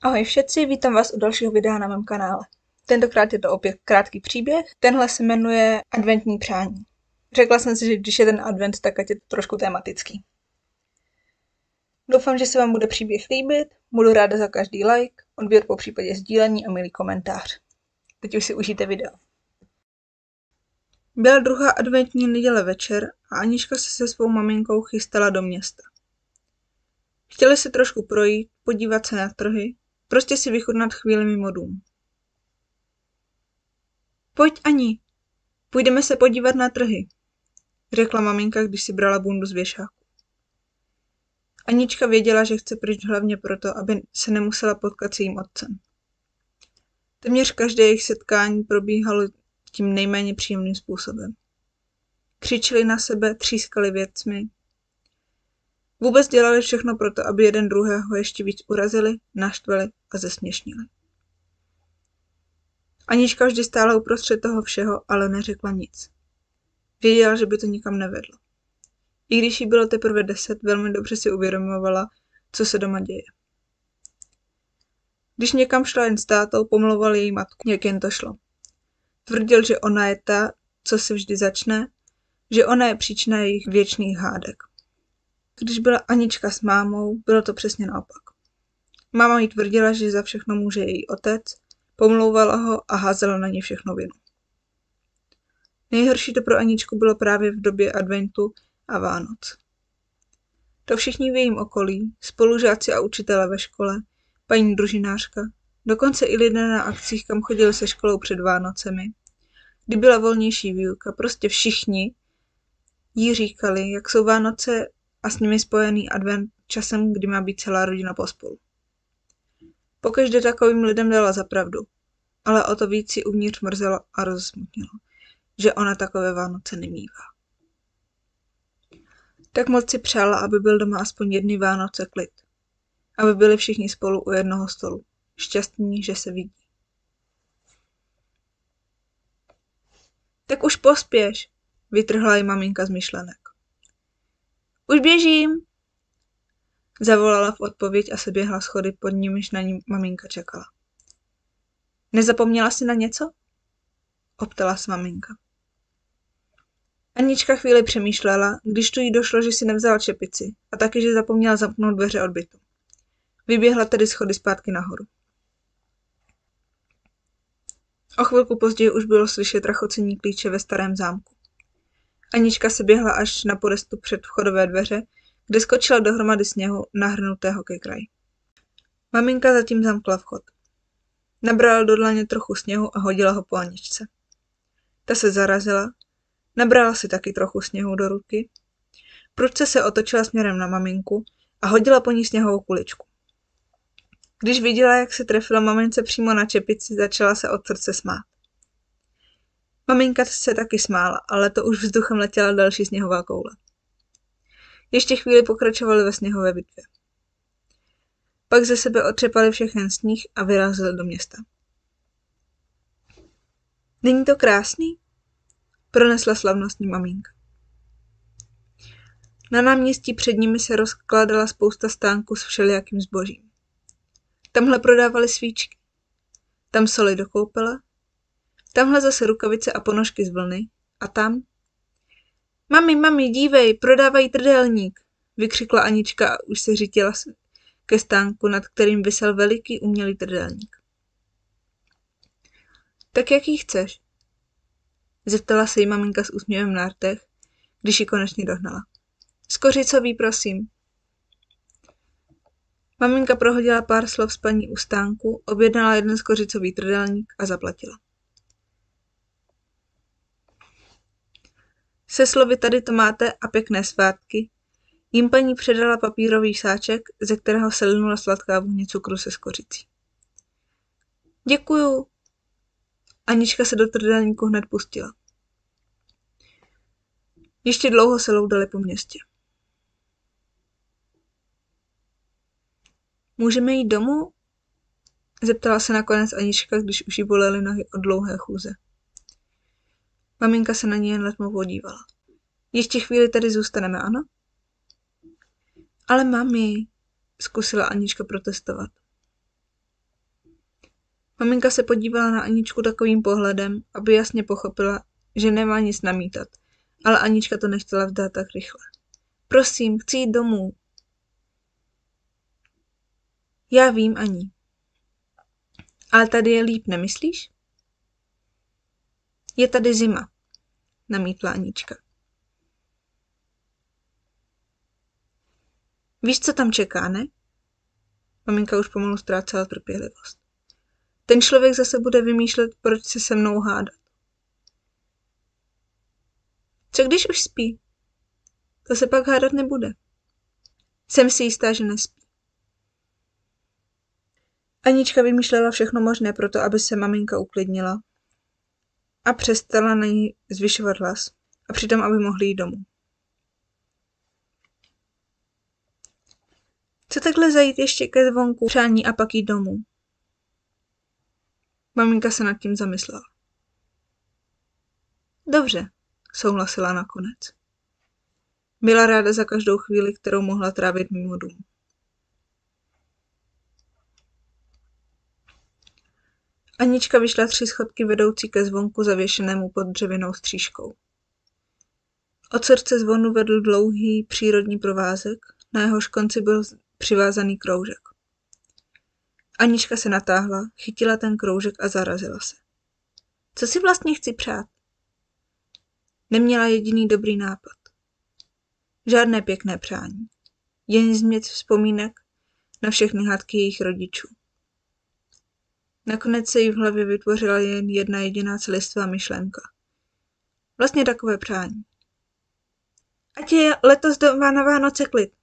Ahoj všetci, vítám vás u dalšího videa na mém kanále. Tentokrát je to opět krátký příběh, tenhle se jmenuje Adventní přání. Řekla jsem si, že když je ten advent, tak ať je to trošku tematický. Doufám, že se vám bude příběh líbit, budu ráda za každý like, odběr po případě sdílení a milý komentář. Teď už si užijte video. Byla druhá adventní neděle večer a Anička se se svou maminkou chystala do města. Chtěli se trošku projít, podívat se na trhy, prostě si vychutnat chvíli mimo dům. Pojď, Ani, půjdeme se podívat na trhy, řekla maminka, když si brala bundu z věšáku. Anička věděla, že chce pryč hlavně proto, aby se nemusela potkat s jejím otcem. Téměř každé jejich setkání probíhalo tím nejméně příjemným způsobem. Křičeli na sebe, třískali věcmi. Vůbec dělali všechno proto, aby jeden druhého ještě víc urazili, naštvali a zesměšnili. Anička vždy stála uprostřed toho všeho, ale neřekla nic. Věděla, že by to nikam nevedlo. I když jí bylo teprve 10, velmi dobře si uvědomovala, co se doma děje. Když někam šla jen s tátou, pomlouval její matku, jak jen to šlo. Tvrdil, že ona je ta, co se vždy začne, že ona je příčina jejich věčných hádek. Když byla Anička s mámou, bylo to přesně naopak. Máma jí tvrdila, že za všechno může její otec, pomlouvala ho a házela na ně všechno vinu. Nejhorší to pro Aničku bylo právě v době adventu a Vánoc. To všichni v jejím okolí, spolužáci a učitelé ve škole, paní družinářka, dokonce i lidé na akcích, kam chodili se školou před Vánocemi, kdy byla volnější výuka, prostě všichni jí říkali, jak jsou Vánoce a s nimi spojený advent časem, kdy má být celá rodina pospolu. Pokaždé takovým lidem dala za pravdu, ale o to víc si uvnitř mrzelo a rozsmutnilo, že ona takové Vánoce nemívá. Tak moc si přála, aby byl doma aspoň jedny Vánoce klid, aby byli všichni spolu u jednoho stolu, šťastní, že se vidí. Tak už pospěš, vytrhla jí maminka z myšlenek. Už běžím, zavolala v odpověď a se běhla schody, pod nimiž na ní maminka čekala. Nezapomněla jsi na něco? Optala se maminka. Anička chvíli přemýšlela, když tu jí došlo, že si nevzala čepici a taky, že zapomněla zapnout dveře od bytu. Vyběhla tedy schody zpátky nahoru. O chvilku později už bylo slyšet rachocení klíče ve starém zámku. Anička se běhla až na podestu před vchodové dveře, kde skočila dohromady sněhu nahrnutého ke kraji. Maminka zatím zamkla vchod. Nabrala do dlaně trochu sněhu a hodila ho po Aničce. Ta se zarazila, nabrala si taky trochu sněhu do ruky, prudce se otočila směrem na maminku a hodila po ní sněhovou kuličku. Když viděla, jak se trefila mamince přímo na čepici, začala se od srdce smát. Maminka se taky smála, ale to už vzduchem letěla další sněhová koule. Ještě chvíli pokračovali ve sněhové bitvě. Pak ze sebe otřepali všechen sníh a vyrazili do města. Není to krásný? Pronesla slavnostní maminka. Na náměstí před nimi se rozkládala spousta stánků s všelijakým zbožím. Tamhle prodávali svíčky, tam soli do koupele, tamhle zase rukavice a ponožky z vlny a tam... Mami, dívej, prodávají trdelník, vykřikla Anička a už se řítila ke stánku, nad kterým visel veliký umělý trdelník. Tak jaký chceš? Zeptala se jí maminka s úsměvem na rtech, když ji konečně dohnala. Skořicový, prosím. Maminka prohodila pár slov s paní u stánku, objednala jeden skořicový trdelník a zaplatila. Se slovy tady to máte a pěkné svátky, jim paní předala papírový sáček, ze kterého se linula sladká vůně cukru se skořicí. Děkuju. Anička se do trdelníku hned pustila. Ještě dlouho se loudali po městě. Můžeme jít domů? Zeptala se nakonec Anička, když už jí bolely nohy od dlouhé chůze. Maminka se na ní jen letmo podívala. Ještě chvíli tady zůstaneme, ano? Ale mami, zkusila Anička protestovat. Maminka se podívala na Aničku takovým pohledem, aby jasně pochopila, že nemá nic namítat, ale Anička to nechtěla vzdát tak rychle. Prosím, chci jít domů. Já vím, Ani. Ale tady je líp, nemyslíš? Je tady zima, namítla Anička. Víš, co tam čeká, ne? Maminka už pomalu ztrácela trpělivost. Ten člověk zase bude vymýšlet, proč se mnou hádat. Co když už spí? To se pak hádat nebude. Jsem si jistá, že nespí. Anička vymýšlela všechno možné pro to, aby se maminka uklidnila a přestala na ní zvyšovat hlas a přitom, aby mohli jít domů. Co takhle zajít ještě ke zvonku přání a pak jít domů? Maminka se nad tím zamyslela. Dobře, souhlasila nakonec. Byla ráda za každou chvíli, kterou mohla trávit mimo dům. Anička vyšla 3 schodky vedoucí ke zvonku zavěšenému pod dřevěnou stříškou. Od srdce zvonu vedl dlouhý přírodní provázek, na jehož konci byl přivázaný kroužek. Anička se natáhla, chytila ten kroužek a zarazila se. Co si vlastně chci přát? Neměla jediný dobrý nápad. Žádné pěkné přání. Jen změť vzpomínek na všechny hádky jejich rodičů. Nakonec se jí v hlavě vytvořila jen jedna jediná celistvá myšlenka. Vlastně takové přání. Ať je letos na Vánoce klid.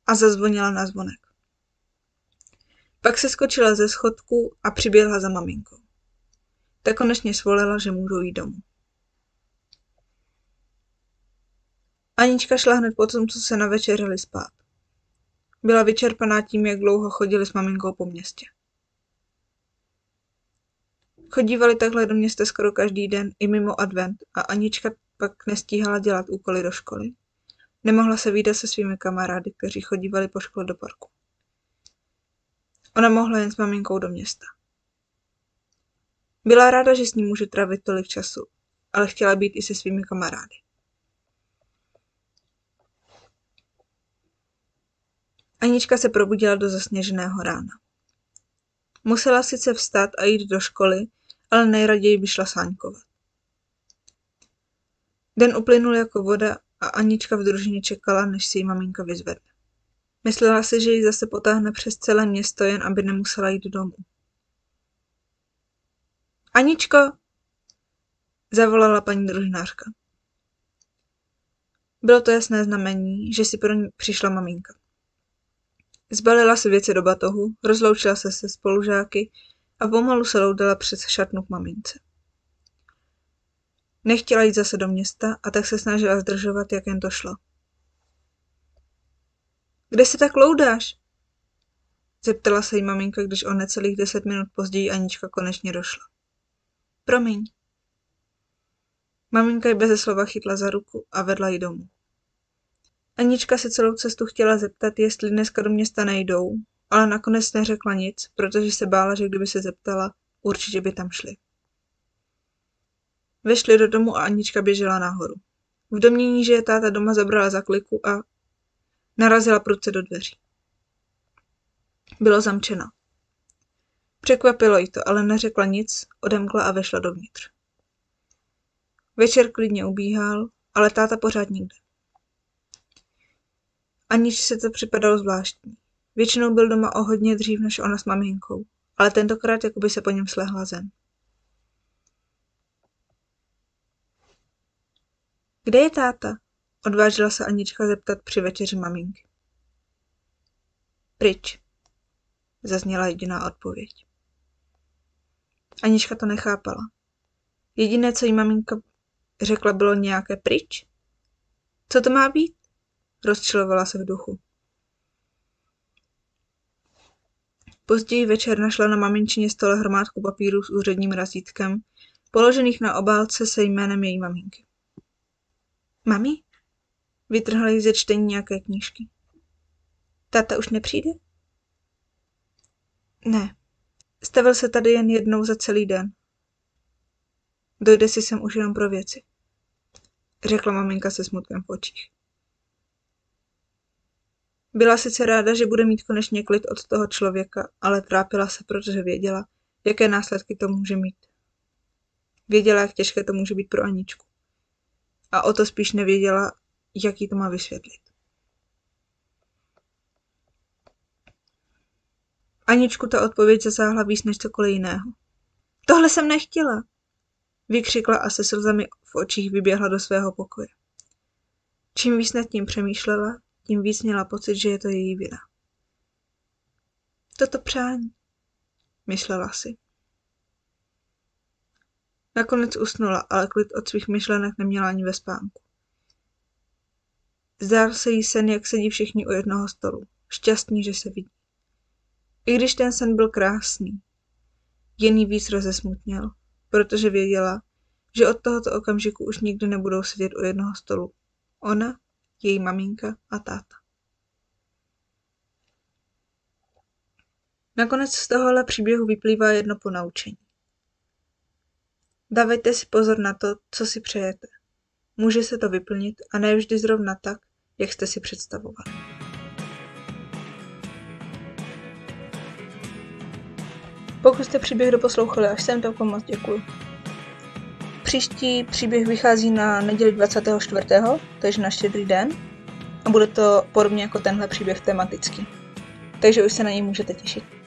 A zazvonila na zvonek. Pak se skočila ze schodku a přiběhla za maminkou. Ta konečně svolila, že můžou jít domů. Anička šla hned po tom, co se navečeřili spát. Byla vyčerpaná tím, jak dlouho chodili s maminkou po městě. Chodívali takhle do města skoro každý den i mimo advent a Anička pak nestíhala dělat úkoly do školy. Nemohla se vídat se svými kamarády, kteří chodívali po škole do parku. Ona mohla jen s maminkou do města. Byla ráda, že s ní může trávit tolik času, ale chtěla být i se svými kamarády. Anička se probudila do zasněženého rána. Musela sice vstát a jít do školy, ale nejraději by šla sáňkovat. Den uplynul jako voda a Anička v družině čekala, než si jí maminka vyzvedne. Myslela si, že ji zase potáhne přes celé město, jen aby nemusela jít domů. Aničko, zavolala paní družinářka. Bylo to jasné znamení, že si pro ní přišla maminka. Zbalila si věci do batohu, rozloučila se spolužáky a pomalu se loudala přes šatnu k mamince. Nechtěla jít zase do města a tak se snažila zdržovat, jak jen to šlo. Kde se tak loudáš? Zeptala se jí maminka, když o necelých 10 minut později Anička konečně došla. Promiň. Maminka ji beze slova chytla za ruku a vedla ji domů. Anička se celou cestu chtěla zeptat, jestli dneska do města nejdou, ale nakonec neřekla nic, protože se bála, že kdyby se zeptala, určitě by tam šli. Vešli do domu a Anička běžela nahoru. V domnění, že je táta doma, zabrala za kliku a narazila prudce do dveří. Bylo zamčeno. Překvapilo jí to, ale neřekla nic, odemkla a vešla dovnitř. Večer klidně ubíhal, ale táta pořád nikde. Aničce se to připadalo zvláštní. Většinou byl doma o hodně dřív než ona s maminkou, ale tentokrát jakoby se po něm slehla zem. Kde je táta? Odvážila se Anička zeptat při večeři maminky. Pryč, zazněla jediná odpověď. Anička to nechápala. Jediné, co jí maminka řekla, bylo nějaké pryč? Co to má být? Rozčilovala se v duchu. Později večer našla na maminčině stole hromádku papírů s úředním razítkem, položených na obálce se jménem její maminky. Mami? Vytrhla jí ze čtení nějaké knížky. Táta už nepřijde? Ne. Stavil se tady jen jednou za celý den. Dojde si sem už jenom pro věci, řekla maminka se smutkem v očích. Byla sice ráda, že bude mít konečně klid od toho člověka, ale trápila se, protože věděla, jaké následky to může mít. Věděla, jak těžké to může být pro Aničku. A o to spíš nevěděla, jak jí to má vysvětlit. Aničku ta odpověď zasáhla víc než cokoliv jiného. Tohle jsem nechtěla, vykřikla a se slzami v očích vyběhla do svého pokoje. Čím víc nad tím přemýšlela, tím víc měla pocit, že je to její vina. Toto přání, myslela si. Nakonec usnula, ale klid od svých myšlenek neměla ani ve spánku. Zdál se jí sen, jak sedí všichni u jednoho stolu, šťastní, že se vidí. I když ten sen byl krásný, jen jí víc rozesmutněl, protože věděla, že od tohoto okamžiku už nikdy nebudou sedět u jednoho stolu. Ona, její maminka a táta. Nakonec z tohohle příběhu vyplývá jedno ponaučení. Dávejte si pozor na to, co si přejete. Může se to vyplnit a ne vždy zrovna tak, jak jste si představovali. Pokud jste příběh doposlouchali až sem, tak vám moc děkuji. Příští příběh vychází na neděli 24., takže na Štědrý den. A bude to podobně jako tenhle příběh tematický. Takže už se na něj můžete těšit.